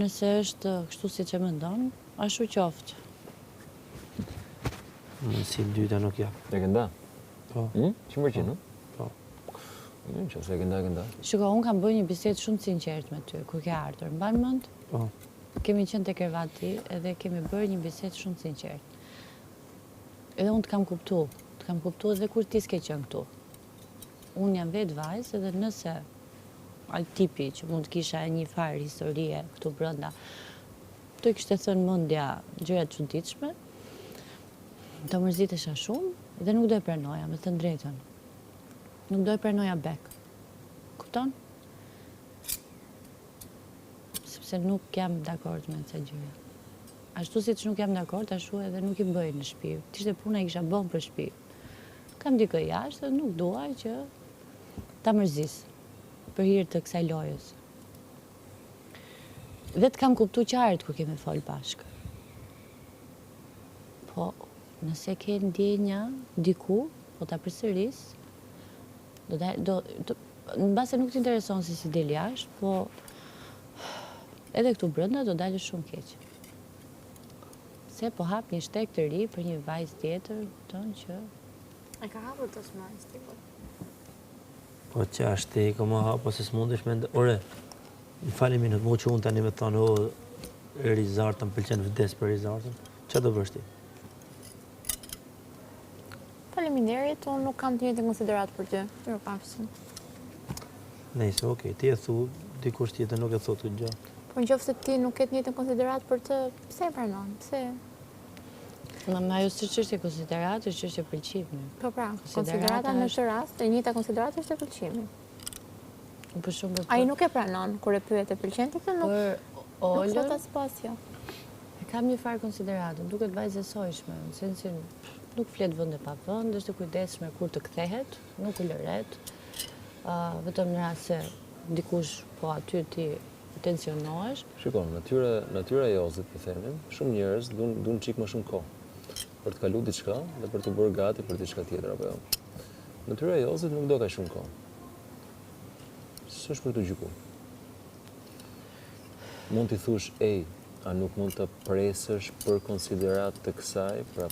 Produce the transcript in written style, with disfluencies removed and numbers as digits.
Nëse është kështu si që mendon, ashtu qoftë. Si dyta nuk jap. E kënda? Po. 100%, no? Po. Që se e kënda. Shiko, unë kam bërë një bisedë shumë sinqert me ty, kur ke ardhur. Mban mend? Po. Kemi qenë te krevati edhe kemi bërë një bisedë shumë sinqert. Edhe unë të kam kuptu edhe kur ti s'ke qenë këtu. Unë jam vetë vajzë edhe nëse ai tipi që mund të kisha një farë historie këtu brenda, të kishte thënë mendja gjëra të çuditshme, të mërzitesha shumë dhe nuk do e pranoja, me të drejtën. Nuk do e pranoja bek. Kupton? Sepse nuk jam dakord me këto gjëra. Ashtu siç nuk jam dakord, ashtu edhe nuk i bëj në shtëpi. Ishte puna i kisha bën për shtëpi. Kam dikë jashtë dhe nuk duaj që ta mërzis për hir të kësaj lojës. Dhe të kam kuptu qartë kur kemi fol bashkë. Po, nëse ke ndjenja diku, po ta përsëris, në base nuk t'intereson se si del jashtë, po edhe këtu brenda do dalë shumë keq. Se po hap një shtek të ri për një vajzë tjetër, kupton që e ka hapur të smajs ti po. Po që ashtë i ka ma hapë, ose s'mundesh me ndë... Ore, në fali minut, mu që unë tani me thonë, Rizartën, pëlqen vdes për Rizartën, që do bësh ti? Faleminderit, unë nuk kam të njëjtën konsiderat për ty. Mirupafshim. Nejse, okej, ti e thu, dikush tjetër nuk e thot këtë gjë. Po nëse ti nuk ke të njëjtën konsiderat për të, pse e pranon? Pse? ajo s'është konsiderat, është çështje pëlqimi. Po pra, konsiderata në këtë rast, e njëjta konsiderat është e pëlqimi. Për shembull, ai nuk e pranon kur e pyet e pëlqen ti këtë nuk. Për Olën, nuk thot as pas jo. E kam një farë konsideratën, duket vajzë e sojshme, në sensin nuk flet vend e pa vend, është e kujdesshme kur të kthehet, nuk u lëret. Vetëm në rast se dikush po aty ti tensionohesh. Shikon, natyra e Jozit, po themin, shumë njerëz duan çik më shumë kohë për të kaluar diçka dhe për të bërë gati për diçka tjetër apo jo. Natyra e Jozit nuk do ka shumë kohë. S'është për të gjykuar. Mund t'i thush, a nuk mund të presësh për konsiderat të kësaj, pra